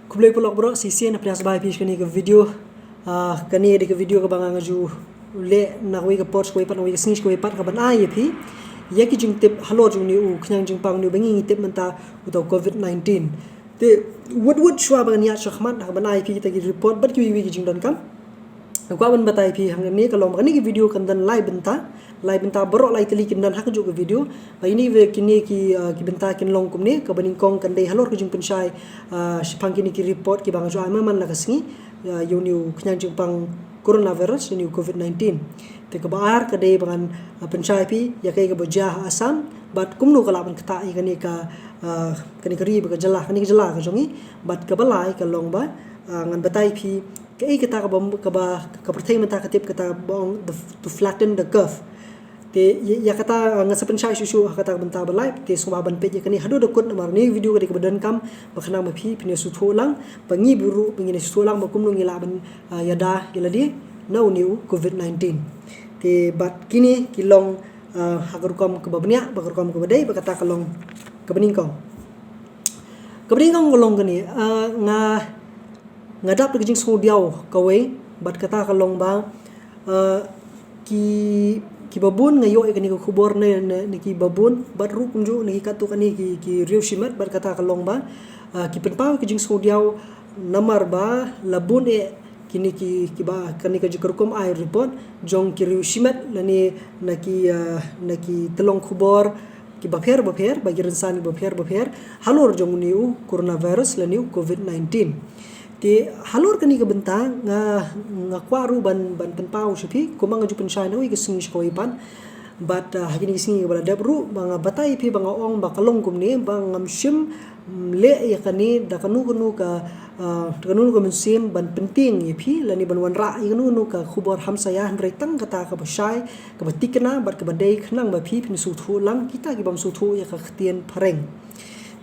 Kublai pelok bro sisi na prias bai pish kani ke video kani de ke video ke banga ngaju le na wi ke post ko ipat na wi ke snis ko ipat ka ban ai phi ye ki jing tip halo jung ni u khnang jing pang ni bangi tip menta uto covid-19 te wood shwa ban ya shakhmat na ban ai phi te ki report bat ki wi ki jing don kam ko ban batai phi hang ni ka lom kani ki video kan dan live benta baroh lai teli kin dan hak ju ke video ba ini ve kini ki benta kin long kum ni ka baning kong kan dei halor ke jing penshai shipang kini ki report ki bang jo ai man la kasngi yo niu khnang jing pang coronavirus niu covid-19 te ka bar ka dei bangan penshai pi ya kai ka bojah asam bat kumnu kala ban kata i kani ka ri ba ka jala ka jongi bat ka balai ka long ba ngan batai phi kai kata ka bom ka ba ka perthai mata ka tip kata bong to flatten the curve te ya kata ngasa penshai shuh kata benta balai te suma ban pe kani hadu dokut namar ni video ka badan kam bakna ma phi pine su tholang bangi buru pingine su tholang ba kumnu ngila ban yada yaladi no new covid-19 te bat kini kilong hagarukam ke babnya bagarukam ke badai bakata kalong ke beningkong golong kani ngadap ke jing so diau kawai bat kata kalong ba ki babun ngayo kani ko khubor ne ki babun bat ru kumju ni katu kani ki riu shimat bat kata kalong ba ki penpau ke jing so diau namar ba labun kini ki ba kani ka jukarukum ai report jong ki riu shimat lani naki tyllong khubor ki bapher bagi rensan bapher halor jong niu coronavirus lani covid-19 ti halor kani ka benta nga kwaru ban penpau shupi kumang ju penshai na wi ka singi ko ipan but hakini singi bala dabru banga batai pi banga ong bakalong kumni bangam shim le ya kani da kanu ka mensim ban penting ye pi lani ban wan ra ya kanu ka khubor hamsaya hynrei tang kata ka basai ka batikna bat ka badai khnang ba pi pin su thu lang kita ki bam su thu ya ka khtian phareng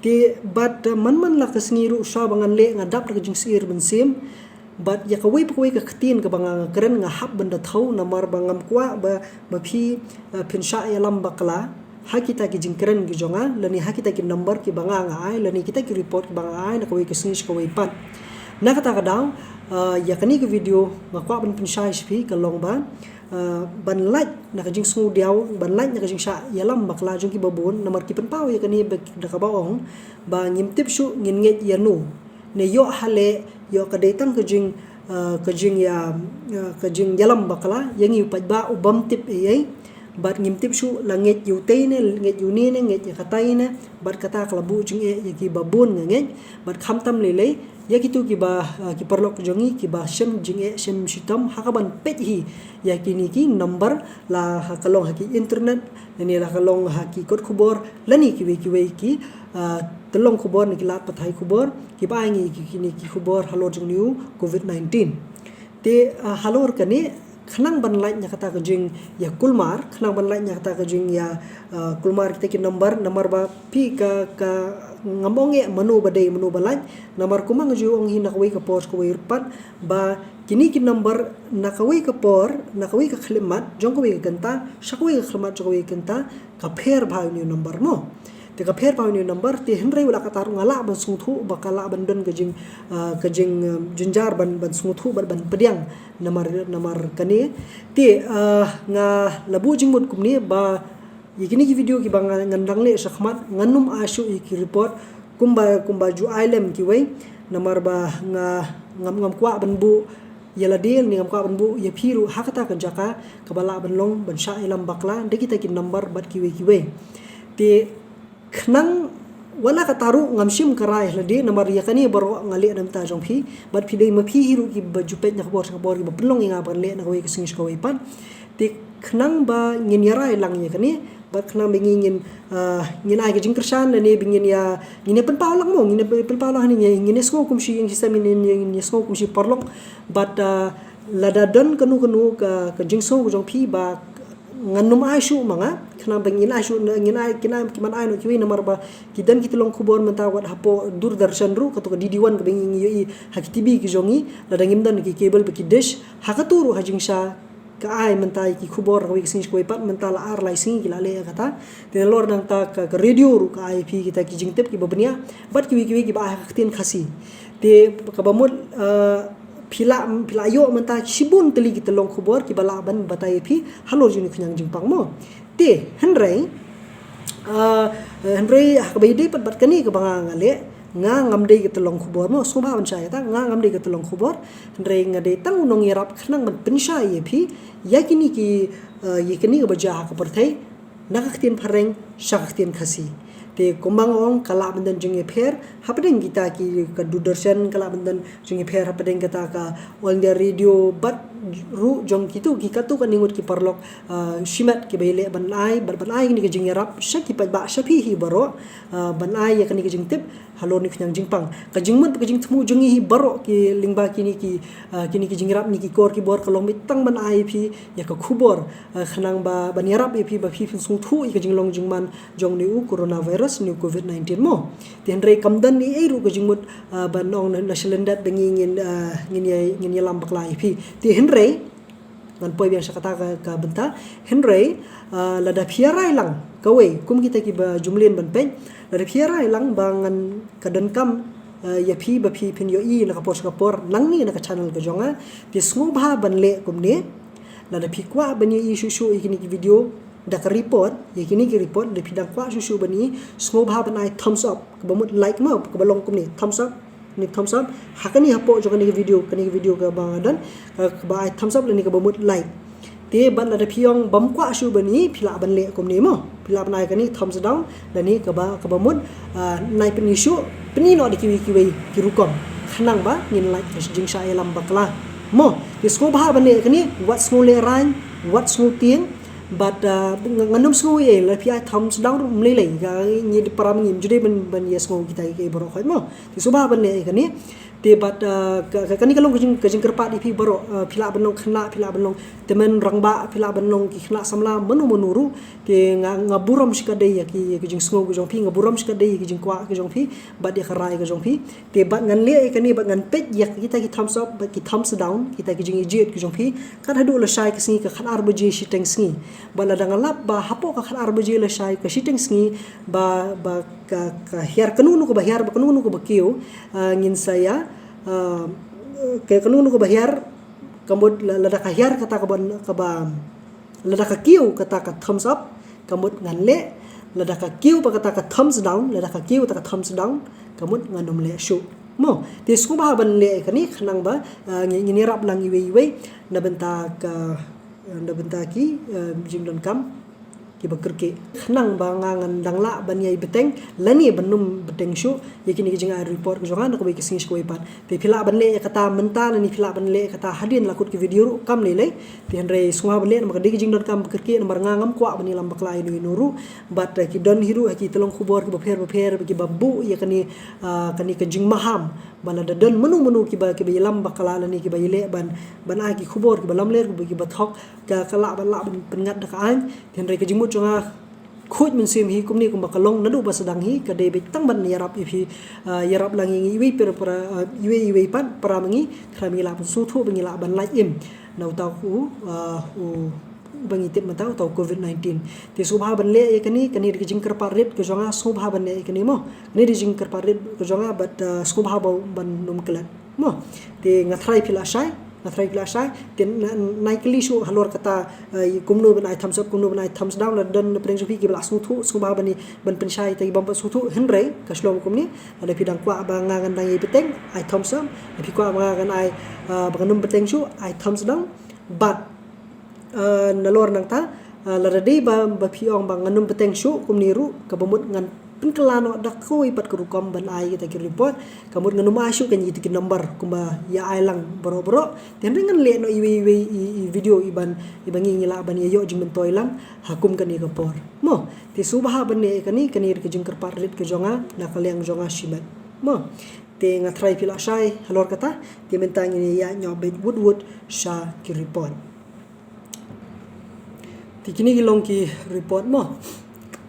ti bat man la ka singi ru sha bangan le ngadap ka jing sir mensim but ya ka wei ka khtin ka banga kren nga hab banda thau namar bangam kwa ba phi pinsha ya lam bakla hakita ki jingkren ki jonga lani hakita ki number ki banga nga ai lani kita ki report ki banga ai na ka wei ka singi ka wei pat na kata ka daw ya kani ki video nga kwa ban pinsha shpi ka long ba ban like na ka jing sungu diaw ban like na ka jing sha ya lam bakla jong ki babon namar ki penpau ya kani da ka baong ba ngim tip shu ngin nget ya nu ne yo hale yo ka detang ka jing yalam bakla yang yu ba ubam tip ai bat ngim tip shu la nget yu te ne nget yu ni ne nget ya katai ne bat kata klabu jing ya ki babun nget bat kham tam le ya ki tu ki ba ki perlok jongi ki ba shem jing shem shitam hakaban pet hi ya kini ki number la hakalong haki internet ni la kalong haki kod khubor lani ki ki tyllong khubor ni kilat pathai khubor ki ba ngi kini ki khubor halor jing new covid-19 te halor kani khnang ban lai nya kata ka jing ya kulmar khnang ban lai nya kata ka jing ya kulmar kita ki number ba pi ka ngamonge menu balai number kumang ju ong hi nakawai ka post ko irpat ba kini ki number nakawai ka khlimat jong ko ka kanta shakawai ka khlimat jong ko kanta ka pher bhai ni number mo te ka pher bhai ni number te hynrei wala ka taru ngala ban sungthu bakala ban don ka jing junjar ban sungthu ban pediang namar kani te nga labu jingmut kumni ba yikini ki video ki bang ngandang le shakhmat nganum ashu ki report kumba ju ailem kiwei namar ba ngam kwa ban bu yaladil ni ngam kwa ban bu ya phiru hakata ka jaka kabala ban long ban sha ilam bakla de kita ki number bat kiwei te khnang wala ka taru ngam shim karai ladi namar yakani baroh ngali nabynta jongphi bat phi dei ma phi hiru ki bajupet nak bor ki pelong nga ban le na wei kising ko wei pan te khnang ba ngin yarai lang yakani bat khnang bingin ngin ai ke jingkyrshan ne bingin ya ngin penpau lang mo ngin penpau lang ni ngin sko kumshi yang sistem ngin sko kumshi parlok bat lada don kanu ka jingso jongphi ba nganum ashu manga khna bangin ashu ngin ai kina kiman ai no kiwi namar ba kidan ki tyllong khubor menta wat hapo durdarshan ru kato DD1 ka bangin yi hakitibi ki jongi lada ngimdan ki cable ki dish hakaturu hajingsha ka ai mentai ki khubor ka sing ko pat mental ar lai sing ki la le kata te lor nang ta ka radio ru ka ai pi kita ki jingtep ki babnia bat ki ki ba khtin khasi te ka bamut pila yo menta shibun teli ki tyllong khubor ki bala ban batai pi halor juni khnang jingpang mo te hynrei hynrei ka beide pat bat kani ka banga ngale nga ngamde ke tyllong khubor mo sumba ban chai ta nga ngamde ke tyllong khubor hynrei ngade tang nong yarap khnang ban pinsha ye phi yakini ki yakini ka baja ka perthai nakaktin phareng shaktin khasi te kumbang ong kala bandan jingiapher hapadeng kita ki ka dudarshan kala bandan jingiapher hapadeng kata ka on the radio but ru jong kitu ki katu kan ningut ki parlok shimat ki bele ban ai ni ka jingyarap shaki pa ba shapi hi baroh ban ai ya kan ni ka jingtip halor ni khnang jingpang ka jingmut ka jingtmu jungi hi baroh ki lingba kini ki jingrap ni ki kor ki bor kalong mitang ban ai phi ya ka khubor khnang ba ban yarap phi ba phi sung thu ka jinglong jingman jong ni u coronavirus ni covid-19 mo ten rei kamdan ni ei ru ka jingmut ban ong na silendat bengi ngin ya lam baklai phi ti hynrei ngan poi biang sakata ka benta hynrei lada phiarai lang kawei kum kita ki ba jumlin ban pen lada phiarai lang bangan kadan kam ya phi ba phi phin yo i na kapor nang ni na ka channel ka jonga ti sngu bha ban le kum ni lada phi kwa ban i shu ikini ki video da ka report yakini ki report da phi da kwa shu ban i sngu bha ban ai thumbs up ka bamut like ma ka balong kum ni thumbs up ni thumbs up hakani hapo jo kani video ka bang dan ba ai thumbs up le ni ka bamut like te ban la da phiong bam kwa shu bani phila ban le kom ni mo phila ban ai kani thumbs down la ni ka bamut nai pen issue peni no di kiwei ki rukom khnang ba nin like jingsha elam bakla mo ti sko ba ban le kani what smo le ran what smo tieng but nganum smo ye la phi ai thumbs down le le ga ni param ngim jude ban yes mo kita ke baroh khoi mo ti so ba ban le kani te bat kani kalong kajing kerpat di phi baroh phila banong khna phila banong temen rangba phila banong ki khna samla menuru te ngaburam sikade ya ki kajing sngo ku jongphi ngaburam sikade ki jing kwa ki jongphi bat dia kharai ki jongphi te bat ngan le kani bat ngan pet ya kita ki thumbs up bat ki thumbs down kita ki jing jait ki jongphi kan hadu la shai ki singi ka khan ar baje shiteng singi bala dangan lap ba hapo ka khan ar baje la shai ka shiteng singi ba ka hiar kanunu ko ba hiar ba kanunu ko ba kiu ngin saya ke kanunu ko ba hiar kamut lada ka hiar kata ka ba lada ka kiu kata ka thumbs up kamut ngan le lada ka kiu pa kata ka thumbs down lada ka kiu ta ka thumbs down kamut nganom le shuh mo ti sku ba ban le kani khnang ba ngini rap lang iwe nabynta ki jingdon kam ki bakerke khnang ba ngangan dangla banyai beteng lani banum beteng shu yakini ki jinga report ko jonga ko be kising ko ipat te phila ban le kata menta ni phila ban le kata hadin lakut ki video kam le le ti hynrei sunga ban le ma di ki jingdon kam bakerke nomor ngangam kwa bani lam bakla ini nuru bat ki don hiru ki tyllong khubor ki bapher ki babu yakani kani ka jingmaham bala da don menu ki ba lam bakala ni ki ba ile ban ai ki khubor ki balam ler ki bathok ka kala ban la ban pengat da ka an hynrei ka jingmut jonga khoj min sim hi kumni kum bakalong nadu basadang hi ka de tang ban yarap ifi yarap langi iwi per para iwi pan para mangi khrami la su thu bangi la ban lai im nau ta ku bangi tip mata tau covid-19 ti subha ban le yakani kani ri jing kerpa red ko jonga subha ban le yakani mo ni ri jing kerpa red ko jonga but subha ban num klat mo ti ngathrai phila shai tin naikli shu halor kata kumnu ban ai thumbs up kumnu ban ai thumbs down la dan preng su ki bla su thu subha bani ban penshai tai bam su thu hynrei ka shlom kumni ada pidang kwa ba ngangan dang i peteng ai thumbs up pi kwa ngangan ai banganum peteng shu ai thumbs down but nalor nang ta la radi ba phiong bang nganum peteng shu kumni ru ka bamut ngan penkelano dak koi pat kerukom ban ai kita ki report kamut nganum ashu kan yiti ki nombar kumba ya ailang boro ten dengan le no iwi video iban ibangi ngila ban yo jing toilam hakum kan ni kapor mo ti subha ban ne kani ki jing kerpar rit ke jonga na kaleng jonga shibat mo te ngatrai pila shai halor kata ti mentang ini ya nyobet wood sha ki report ti kini gilong ki report mo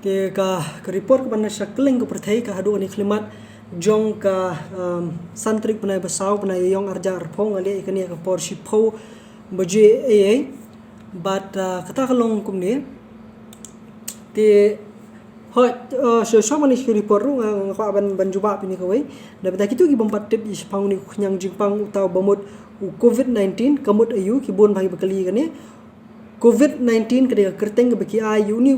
te ka report ka bana shakleng ko perthai ka hadu ani klimat jong ka santrik panai basau panai yong arjar phong ale ikani ka por shi pho baje ai but kata kalong kum ni te hot so mani ki report ru nga ban juba pini kawai nabynta kitu ki bompat tip is pang ni Khnang jingpang utau bamut COVID-19 kamut ayu ki bon bagi bakali kani COVID-19 kade kerteng baki ayu ni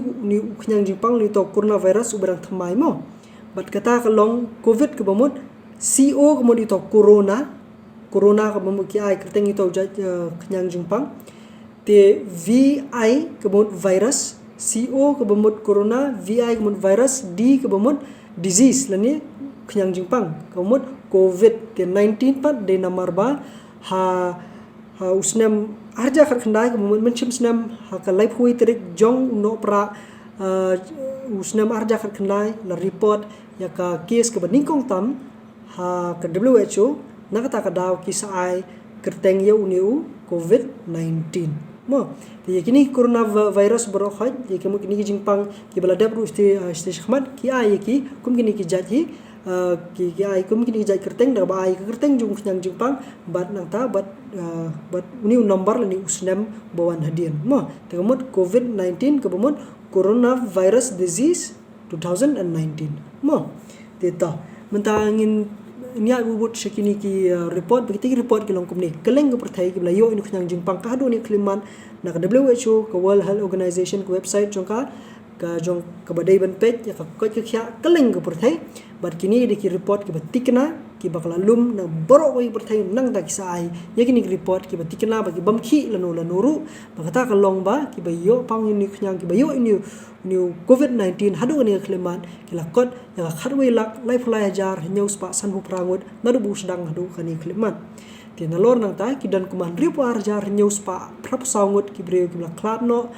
Khnang jingpang ni to coronavirus ubarang thamai mo but kata kalong COVID ke bamut CO kamut itu corona ka bamut ki ai kerteng itu Khnang jingpang te VI ke bamut virus CO ke bamut corona, VI ke bamut virus, D ke bamut disease lani Khnang jingpang ke bamut COVID 19 pat de namar ba ha usnam arja khat khandai ke bamut menchim snam ha ka life hui terik jong no pra usnam arja khat khandai la report ya ka case ke baningkong tam ha ka WHO nakata ka daw ki sai kerteng ya uniu COVID 19 mo thì kini coronavirus baroh khaj ye kemu kini jingpang ki balada ru stage khmat ki ai ki kum kini ki jat ki ai kum kini jat kerteng da ba ai kerteng jung Khnang jingpang bat nang ta bat ni nombar ni usnam bawan hadian mo temut COVID-19 ke bamut coronavirus disease 2019 mo deta mentangin niat bubut sekini ki report begitu report ki longkum ni keleng ke perthai ki belayo ini Khnang jingpang ka hadu ni kliman na ka WHO ka World Health Organization ka website jongka ka jong ka badai ban page ya ka kot ka khya keleng ke perthai bat kini di ki report ki batikna ki bakla lum na baroh ki perthai nang ta ki sai ya kini report ki batikna bagi bamki lanuru bakata ka long ba ki bayo pang ni Khnang ki bayo ini new COVID-19 hadu ni kliman kila kot ya khatwe lak life lai jar news pa sanhu prangut nadu bu sedang hadu kani kliman ti nalor nang ta ki dan kuman ripu arjar news pa prap saungut ki breu ki klat no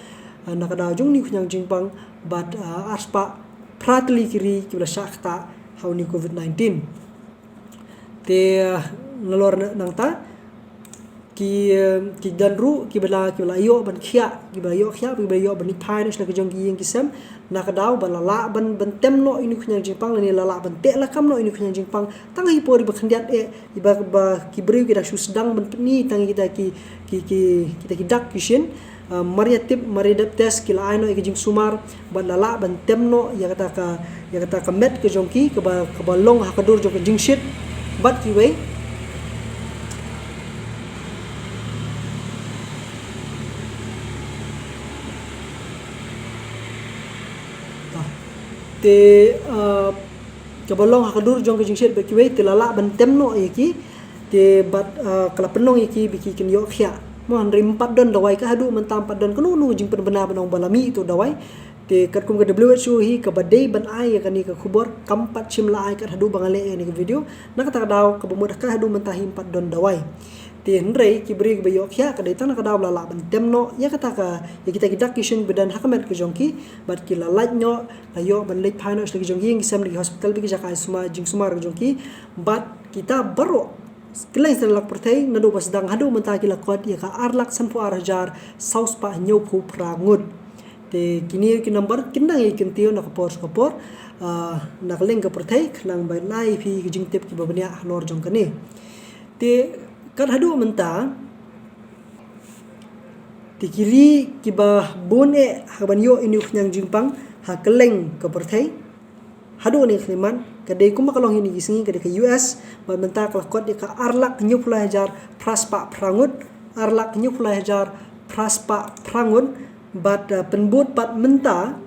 nakada jung ni Khnang jingpang bat arspa pratli kiri ki shakta hau ni COVID-19 te nalor nang ta ki dan ru ki bala yo ban khia ki bala yo khia ki bala yo ban phai no slaka jong ki yeng ki sem na ka daw bala la ban tem no ini Khnang jingpang ni la ban te la kam no ini Khnang jingpang tang hi pori ba khandiat iba ki bri ki da shu sedang ban ni tang kita ki dak ki shin mariatip test ki la ai no ki jing sumar bala la ban tem no ya kata ka met ki jong ki ka ba long ha ka dur jong jing shit bat kiwei te kabalong hakadur jong ke jingset be kiwei te lala ban temno yaki te bat kala penong yaki biki kin yo khia mo hynrei 4 don dawai ka hadu mentam 4 don kanu nu jing pen benar banong balami itu dawai te kat kum ke WHO hi ka badai ban ai ka ni ka khubor kampat chim la ai ka hadu bangale ni ke video nak ta daw ka bumud ka hadu mentahi 4 don dawai te hynrei ki bri be yo khia ka dai tan ka daw lala ban temno ya kata ka ya kita kidak kishin bedan hakamet ke jongki bat ki la lait nyo la yo ban lait phai no slagi jongki ngi sam li hospital bi jakai suma jing sumar jongki bat kita baroh kelai selak perthai nadu pas dang hadu menta ki la kot ya ka arlak sanpu arjar saus pa nyau phu prangut te kini ki number kindang i kintio na kapor na kaleng ka perthai khlang bai nai phi ki jing tip ki babania hlor jong kani te kat hadu menta tikiri kiba bone haban yo ini Khnang jingpang ha keleng ka perthai hadu ni kliman kadai kuma kalong ini gisingi kadai ke US ba menta ka kot ka arlak nyu pelajar praspa prangut arlak nyu pelajar praspa prangut bat penbut pat menta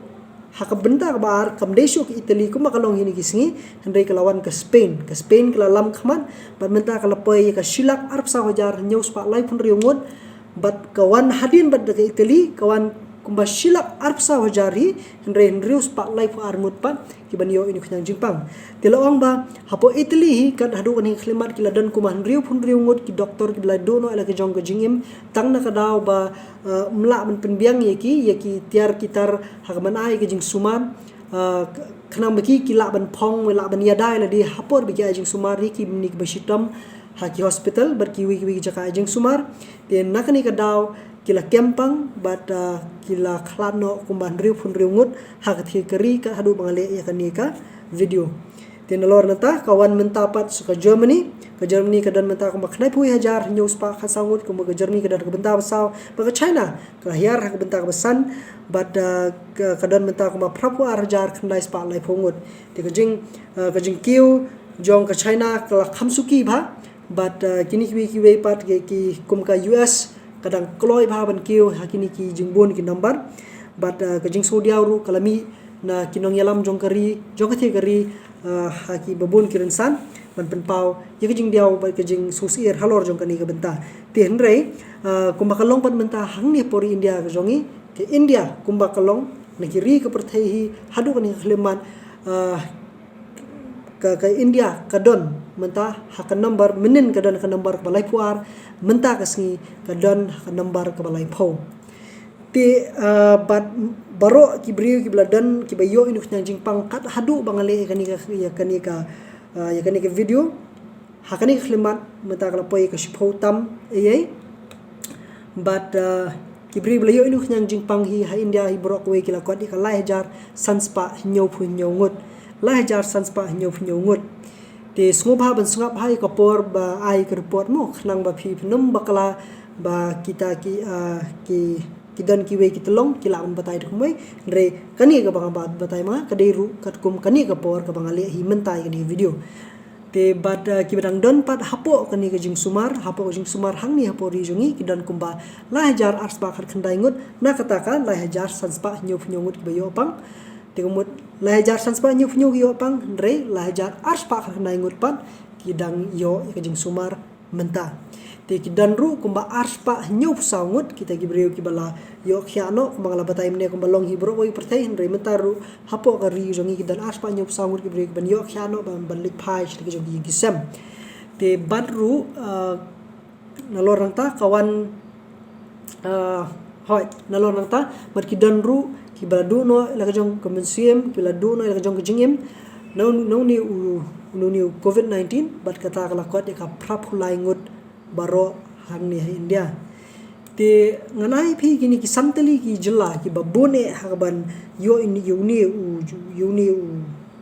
haka benda kabar kamdesho ke Italy kuma kalong ini gisingi hynrei kelawan ke Spain kala lam khaman bat menta kala poi ka silak arab sa hajar news pa lai pun riungut bat kawan hadin bat ke Italy kawan kumba silak arab sa hajari hynrei pa lai pu armut pa kibanyo ini Khnang jingpang tilaong ba hapo Italy kat hadu kan klimat kila dan kuma hynrei pun riungut ki doktor ki bla dono ala ke jong ke jingim tang na kadaw ba mla ban penbiang yaki tiar kitar hakaman ai ke jing suman Khnang baki kila ban phong wala ban yadai la di hapor bagi jing sumar ki nik basitam haki hospital berkiwi jaka jing sumar den nakani kadaw kila kempang bat kila khlano kumban riu pun riungut hak thi kari ka hadu bangale ya kani ka video Ti nalor nata kawan mentapat suka Germany kedan menta ko maknai pui hajar news pa khasangut ko ke Germany kedan ke benta basau ba ke China kelahir ke benta ke besan but kedan menta ko ma prapu hajar khnai spa lai phongut ti ke jing kiu jong ke China ke khamsuki ba but kini kiwei pat ki kum ka US kadang kloi ba ban kiu hakini ki jingbon ki nombar but ke jing Saudi ru kalami na kinong yalam jong kari haki babun kirensan ban penpau ye ke jing diau ba ke jing susir halor jong kani ke benta ti hynrei kumba kalong pat menta hang ni pori India ke jongi ke India kumba kalong na kiri ke perthai hi hadu kani khleman ke India kadon menta hak nombar menen kadon ke nombar ke balai puar menta ke singi kadon hak nombar ke balai phau ti bat baroh ki briu ki bladan ki bayo inu khna jing pangkat hadu bangale kani ka ya kani ke video hakani khlimat menta kala poi ka shipho tam ai but kibri blayo inu khnyang jing pang hi ha India hi brok we kila kwat ka lai hajar sanspa nyau phu nyau ngut lai hajar sanspa nyau phu nyau ngut te sngobha ban sngap hai ka por ba ai ka report mo khnang ba phi phnum bakala ba kita ki dan kiwei ki tyllong ki laun batai dhumai re kani ka bang bat batai ma kadai ru katkum kani ka por ka bangale hi mentai kani video te bat ki badang don pat hapo kani ka jing sumar hang ni hapo ri jongi ki dan kumba la hajar arspa khar khandai ngut na kata ka la hajar sanspa nyu phnyu ki bayo pang te kumut la hajar sanspa nyu phnyu ki pang re la hajar arspa khar khandai ngut pat ki dang yo ka jing sumar menta te ki dan ru kumba arspa nyu psaungut kita ki breu ki bala yo khiano kumba batai mne kumba long hi bro oi perthai hynrei mentaru hapo ka ri jongi ki dan arspa nyu psaungut ki breu ki ban yo khiano ban lik phai ki jongi ki sem te badru nalor rangta kawan hoi nalor rangta mat ki dan ru ki baladu no la ka jong kemensiam ki baladu no la ka jong ke jingim no ni COVID-19 bat kata kala kwat ka prap hulai ngut baroh hang ni India te nganai phi kini ki samtali ki jilla ki babone hagban yo in uni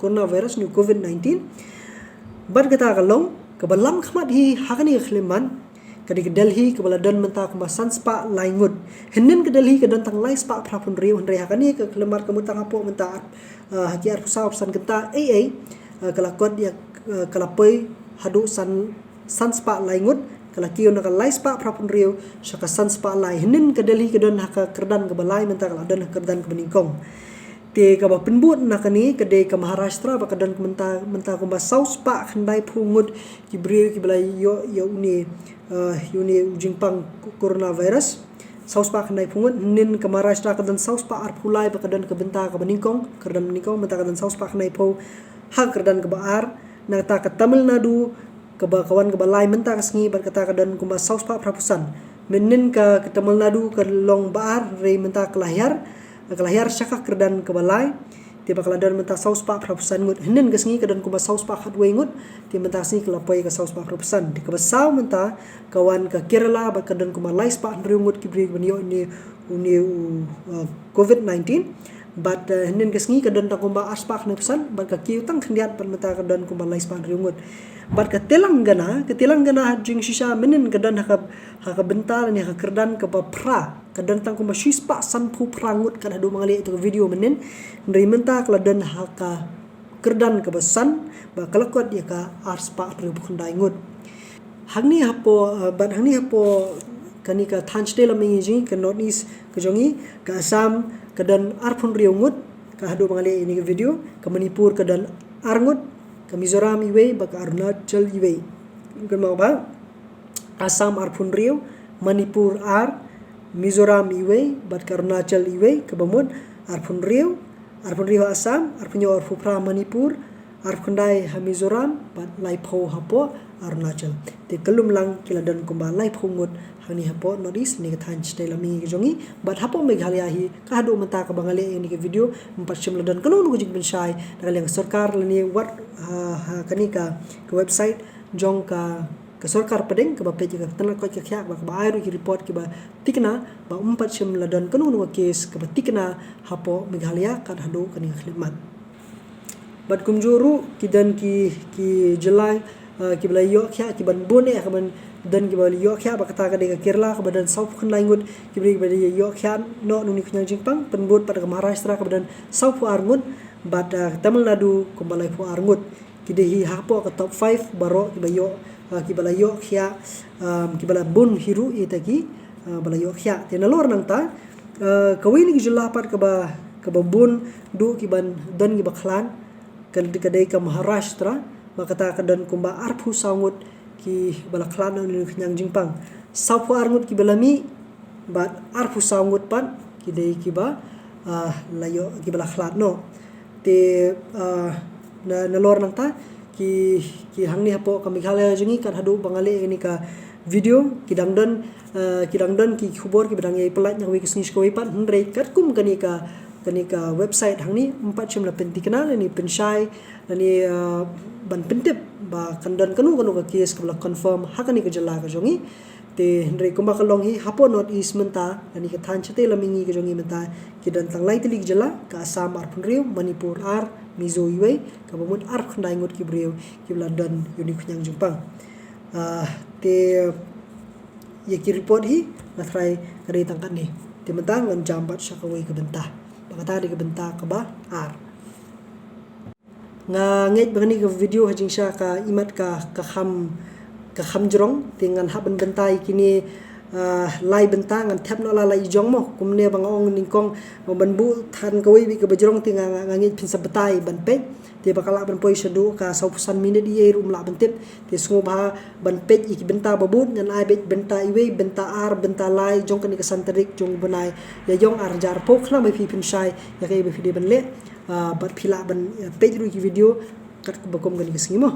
coronavirus ni COVID-19 bar kata kalong ke balam khmat hi hagani khleman kadi ke Delhi ke baladan menta ke masan spa laingut henen ke Delhi ke dan tang lai spa prapun riu hynrei hagani ke klemar ke mutang apo menta hakiar pusau pesan kenta ai kalakot dia kalapoi hadu san spa laingut kala kiyo na kalai spa prapun riu saka san spa lai hinin ke Delhi ke don haka kerdan ke balai menta kala don kerdan ke beningkong te ka ba penbut na kani ke de ke Maharashtra ba kedan ke menta ko ba sau spa khandai phungut ki briu ki balai yo uni ujingpang coronavirus sau spa khandai phungut nin ke Maharashtra kedan sau spa ar phulai ba kedan ke benta ke beningkong kerdan beningkong menta kedan sau spa khandai phu hak kerdan ke baar na ta ke Tamil Nadu keba kawan keba lai menta ka sngi bar kata ka dan kumba saus pa prapusan menin ka Tamil Nadu ke long baar re menta kelahir syaka kerdan ke balai tiba kala dan menta saus pa prapusan ngut henen ka sngi ka dan kumba saus pa khatwe ngut ti menta sngi kala poi ka saus pa prapusan di ka basau menta kawan ka Kerala ba ka dan kumba lai spa ngut ki bri benio ni COVID-19 but henen ka sngi ka dan ta kumba aspa khne pesan ba ka kiu tang khndiat pan menta ka dan kumba lai spa ngut bat ke Telangana jing shisha menen kedan haka bentar ni haka kerdan ke pra kedan tang kuma shispa sanpu prangut kan adu mangali itu video menen ndai menta kedan haka kerdan ke besan ba kalakot dia ka arspa ribu khandai ngut hangni hapo kani ka thanchte lamingi jing ke north east ke jongi ke Assam kedan arpun riungut ka adu mangali ini video ke Manipur kedan arngut ke Mizoram iwei ba ke Arunachal iwei kan mau ba Assam arpun riu Manipur ar Mizoram iwei ba ke Arunachal iwei ke bamud arpun riu Assam arpunyo arpupra Manipur arpundai ha Mizoram ba lai pho hapo Arunachal te kelum lang kila dan kumba lai phungut hani hapo nodis ni kathan style mi jongi but hapo Meghalaya hi ka hadu menta ka bangale ni ke video mpachim ladan kanun ko jing benshai dalang sarkar lani wat kani ka website jong ka sarkar padeng ka ba page ka tanal ko ka khyak ba ka airu ki report ki ba tikna ba mpachim ladan kanun ko case ka ba tikna hapo Meghalaya ka hadu kani khlimat bat kumjuru kidan ki jelai ki belayo kya ki ban bun ka ban dan ki belayo kya ba kata ka de Kerala ka badan South Khnang ngut ki beli yo kya no nuni Khnang jingpang penbut pada Maharashtra ka badan South Arngut bat Tamil Nadu kumbalai pu Arngut ki de hapo ka top 5 baroh ki bayo ki belayo kya ki bala bun hiru itaki belayo kya te nalor nang ta kawin ki jela pat ka ba bun du ki ban dan ki baklan kadai ka Maharashtra makata kadan kumba arphu sangut ki bala klan ni Khnang jingpang sapu arngut ki balami bat arphu sangut pan ki dei ki ba layo ki bala klan no te na lor nang ta ki hangni hapo ka Meghalaya jingi kan hadu bangale ini ka video kidangdan ki khubor ki bidang ai pelat yang wi kisnis ko pan hynrei kat kum kani ka website hangni 4 chim la penti kenal ni penshai ni ban pentip ba kandan kanu ka case ka confirm hakani ka jala ka jongi te hynrei kumba ka long hi hapo not east menta ani ka than chate lamingi ka jongi menta kidan tang lai tili jala ka Assam ar punriu Manipur ar Mizo iwei ka bamun ar khandai ngut ki briu ki dan uni Khnang jingpang te ye ki report hi na try kari tangkat ni te mentang ngan jambat syakawai ka bentah bakata di ka bentah ka ba ar nga nget bangani ka video hajing sya ka imat ka kham jrong tingan haban bentai kini lai bentang ngan thap no la lai jong mo kumne bang ong ningkong ban bu than kawai bi ka bajrong tinga ngit pin sabatai ban pe te bakala ban poi shadu ka 100% minute ye rum la ban tip te sungo ba ban pe iki benta babut ngan ai bet benta iwe benta ar benta lai jong kan ka santarik jong banai ya jong ar jar pok na mai pi pin shai ya kai be fi ban le bat phila ban pe ru ki video kat bakom kan ka singimo